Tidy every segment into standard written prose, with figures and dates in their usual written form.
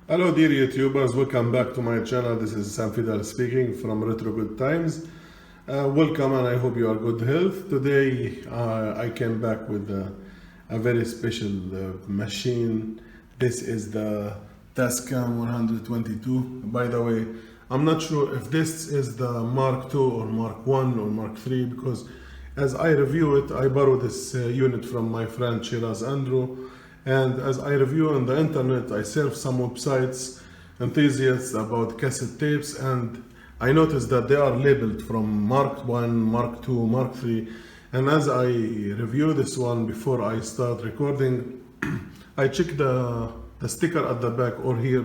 Hello dear YouTubers, welcome back to my channel. This is Sam Fidel speaking from Retro Good Times. Welcome and I hope you are good health. Today I came back with a very special machine. This is the Tascam 122. By the way, I'm not sure if this is the Mark II or Mark 1 or Mark 3 because as I review it, I borrowed this unit from my friend Shiraz Andrew. And as I review on the internet, I surf some websites, enthusiasts about cassette tapes, and I noticed that they are labeled from Mark 1, Mark 2, Mark 3. And as I review this one before I start recording, I check the sticker at the back or here.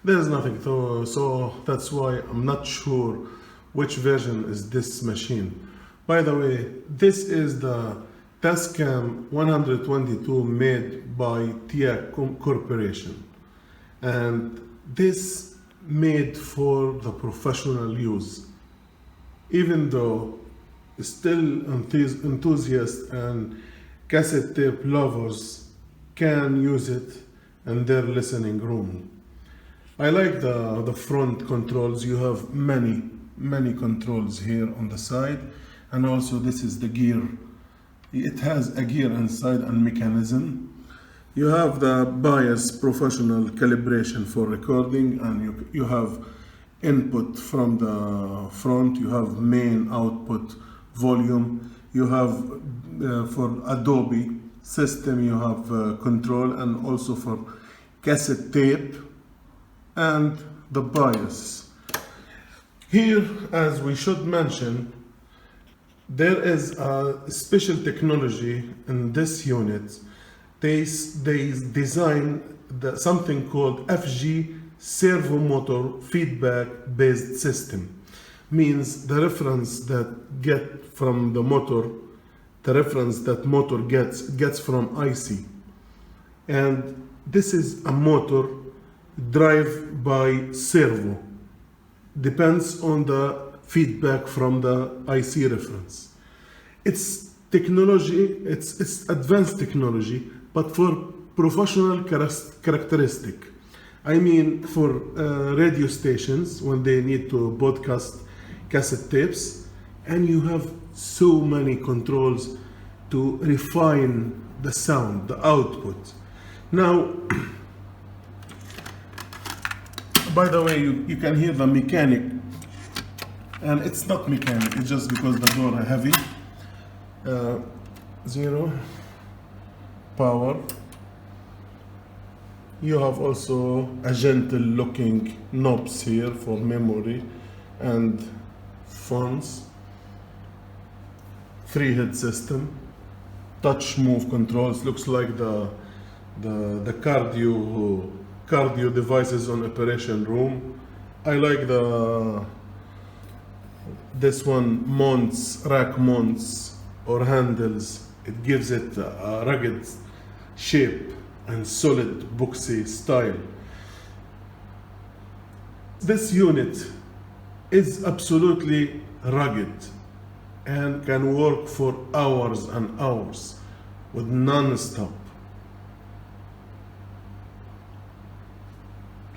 There's nothing, so that's why I'm not sure which version is this machine. By the way, this is the Tascam 122 made by TIA Corporation, and this made for the professional use. Even though still enthusiasts and cassette tape lovers can use it in their listening room. I like the front controls. You have many controls here on the side, and also this is the gear. It has a gear inside and mechanism. You have the bias professional calibration for recording, and you have input from the front. You have main output volume. You have for Adobe system you have control, and also for cassette tape and the bias. Here, as we should mention, there is a special technology in this unit. They design something called FG servo motor feedback based system. Means the reference that get from the motor, the reference that motor gets from IC. And this is a motor drive by servo. Depends on the feedback from the IC reference. It's technology, it's advanced technology, but for professional characteristic. I mean, for radio stations when they need to broadcast cassette tapes, and you have so many controls to refine the sound, the output. Now, by the way, you can hear the mechanic. And it's not mechanic, it's just because the door are heavy. 0 power. You have also a gentle looking knobs here for memory and phones. 3-head system. Touch move controls. Looks like the cardio devices on operation room. I like this one mounts, rack mounts or handles. It gives it a rugged shape and solid boxy style. This unit is absolutely rugged and can work for hours and hours with non-stop.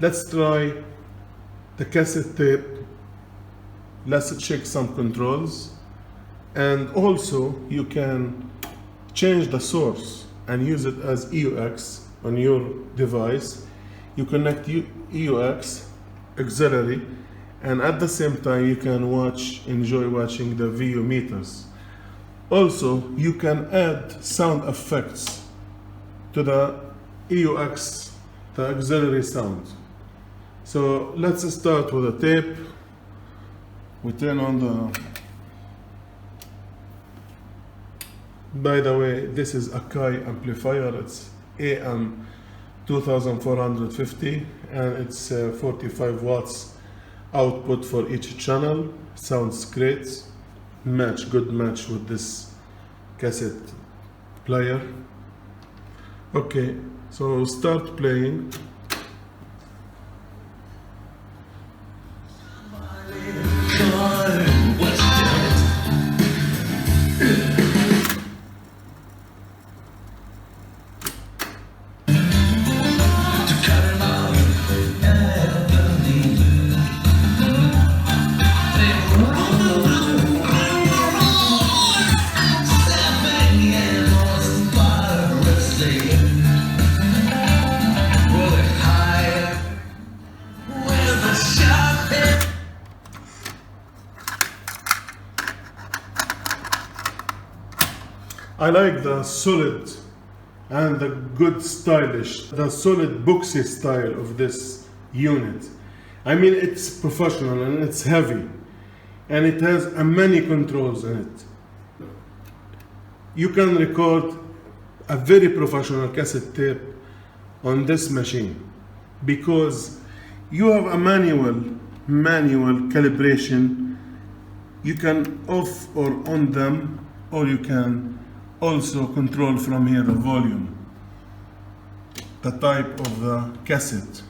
Let's try the cassette tape. Let's check some controls, and also you can change the source and use it as EUX on your device. You connect EUX auxiliary, and at the same time you can enjoy watching the VU meters. Also, you can add sound effects to the EUX, the auxiliary sound. So let's start with the tape. We turn on the... By the way, this is a Akai amplifier. It's AM 2450 and it's 45 watts output for each channel. Sounds great. Good match with this cassette player. Okay, so start playing. I like the solid and the good stylish, the solid boxy style of this unit. I mean, it's professional and it's heavy and it has many controls in it. You can record a very professional cassette tape on this machine because you have a manual calibration. You can off or on them, or you can also control from here the volume, the type of the cassette.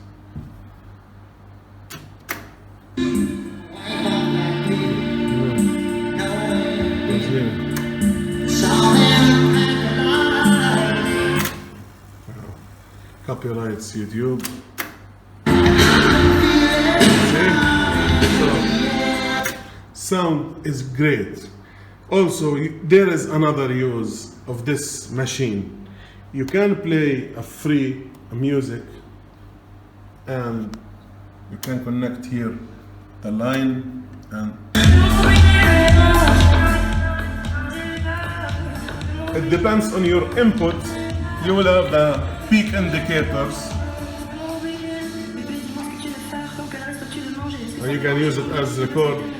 Copyrights YouTube. So, sound is great. Also, there is another use of this machine. You can play a free music and you can connect here the line and it depends on your input. You will have the peak indicators and you can use it as record.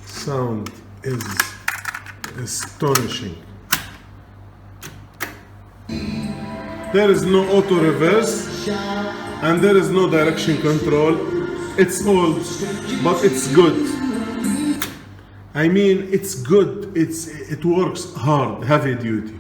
Sound is astonishing. There is no auto reverse and there is no direction control. It's old, but it's good. I mean, it's good. It works hard, heavy duty.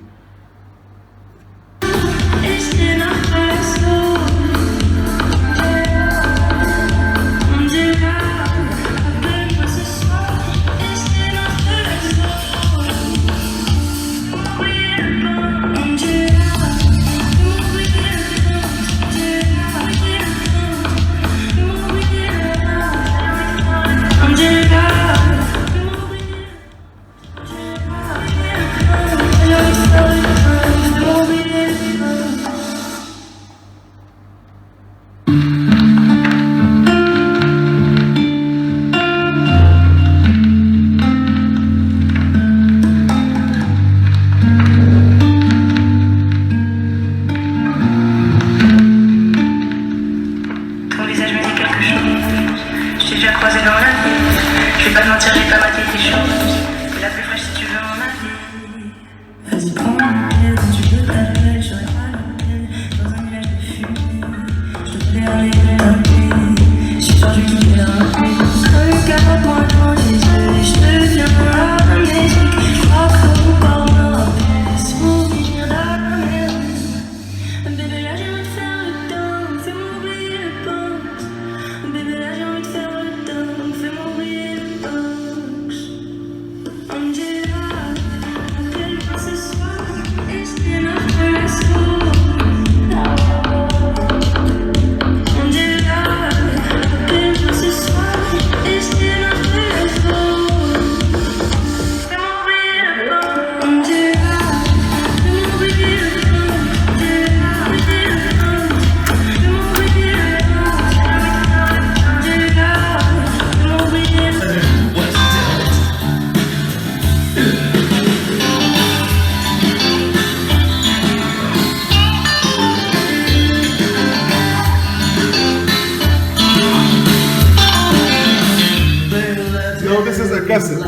Cassette.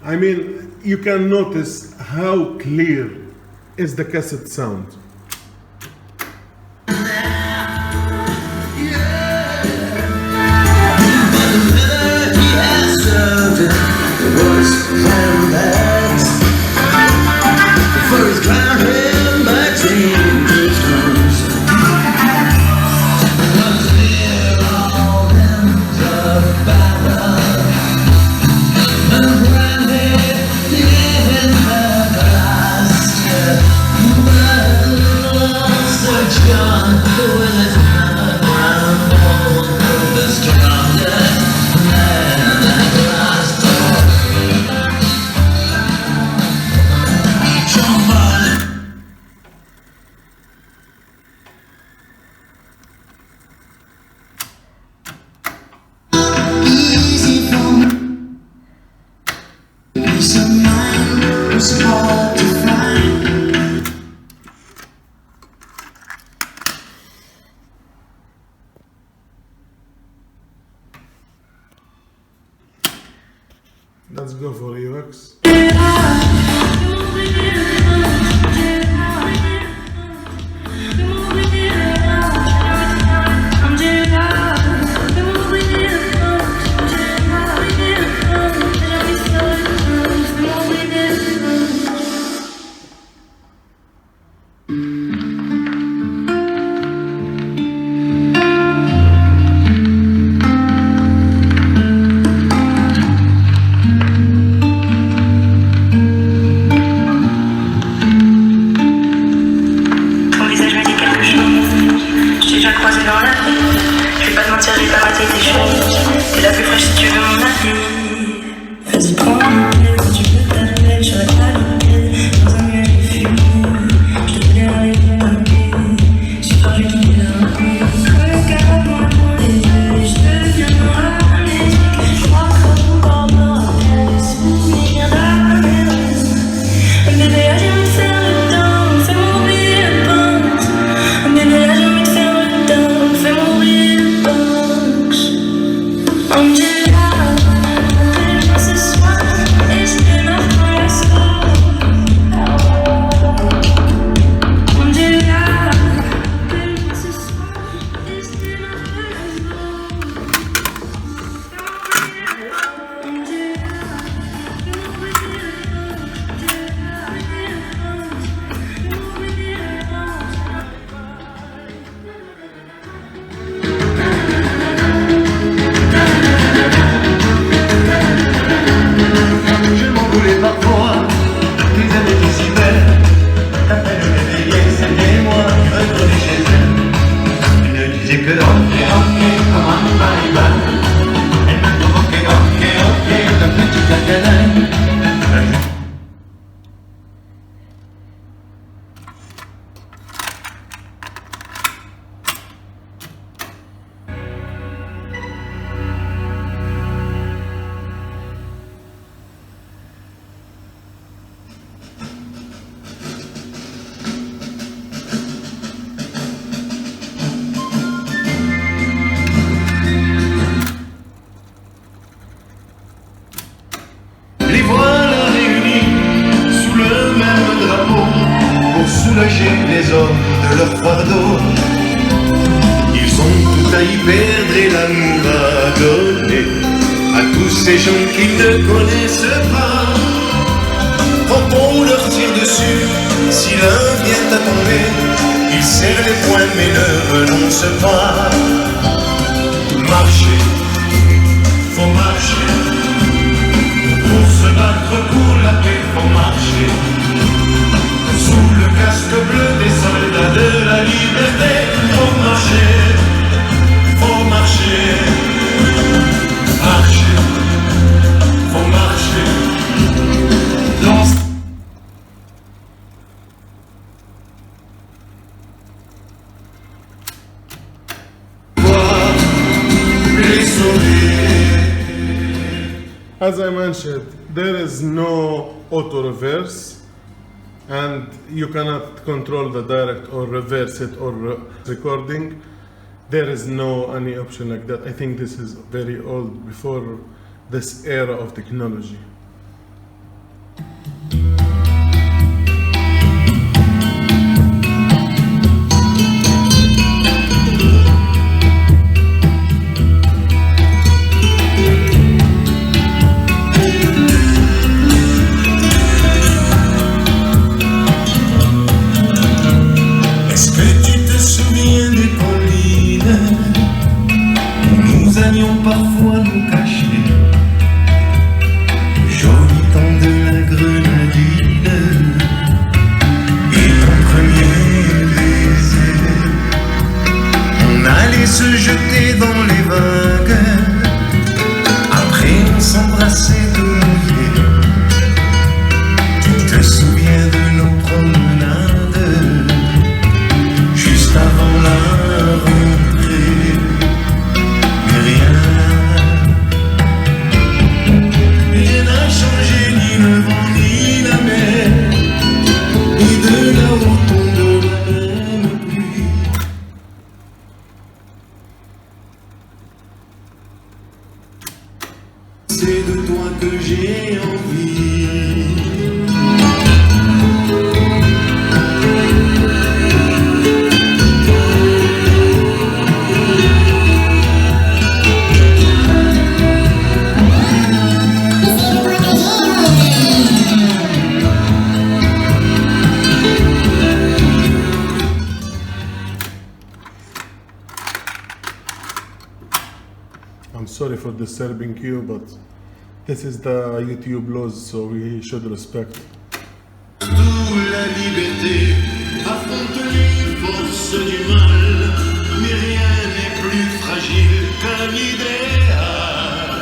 I mean, you can notice how clear is the cassette sound. Yeah. Let's go for UX. T'es la plus fraîche si tu veux mon avis. Vas-y, prends un peu, si tu veux t'appeler, je serai à l'hôtel. Dans un nuage de fumée, je te voulais arriver à pied. Si toi je quitte la rue, regarde-moi dans les yeux, je deviendrai amnésique. Je crois que mon corps me rappelle les souvenirs d'Amérique. Bébé, j'ai envie de faire le temps, fais-moi oublier le punch. Bébé, j'ai envie de faire le temps, fais-moi oublier le punch. I'm just ce soir et je te love pour la soirée. I'm just ce soir et je te love pour la parfois, tes amis si belles, t'appelles le réveiller, c'est moi, retourner chez elle. Elle ne disait que ok, comme un bye-bye. Elle me provoquait ok, comme petit cacanet. Les voilà réunis sous le même drapeau pour soulager les hommes de leur fardeau. Ils ont tout à y perdre et l'amour à donner à tous ces gens qui ne connaissent pas. Quand on leur tire dessus, si l'un vient à tomber, ils serrent les poings mais ne renoncent pas. Marcher, faut marcher. Pour se battre pour la paix, faut marcher. Sous le casque bleu des soldats de la liberté, faut marcher, faut marcher. Marcher, faut marcher. Lance. Voir les sourires. As I mentioned, there is no auto reverse, and you cannot control the direct or reverse it or recording. There is no any option like that. I think this is very old, before this era of technology. Parfois nous cacher se jeter dans les vagues. Après on s'embrassait tout mouillé. Tu te souviens de nos promenades juste avant la rentrée? Mais rien n'a changé, ni le vent ni la mer, ni de là-haut tombe la même pluie. C'est de toi que j'ai envie. I'm sorry for disturbing you, but this is the YouTube laws, so we should respect. D'où la liberté affronte les forces du mal, mais rien n'est plus fragile qu'un idéal.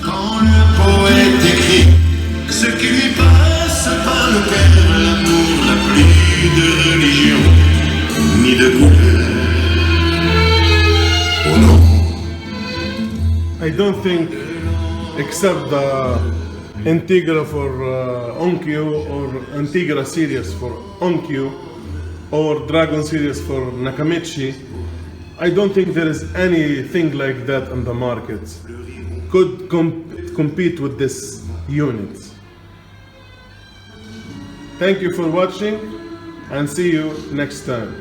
Quand le poète écrit ce qui lui passe par le cœur, l'amour n'a plus de religion ni de couleur. Oh non. I don't think, except the Integra for Onkyo or Integra series for Onkyo or Dragon series for Nakamichi, I don't think there is anything like that on the market could compete with this unit. Thank you for watching and see you next time.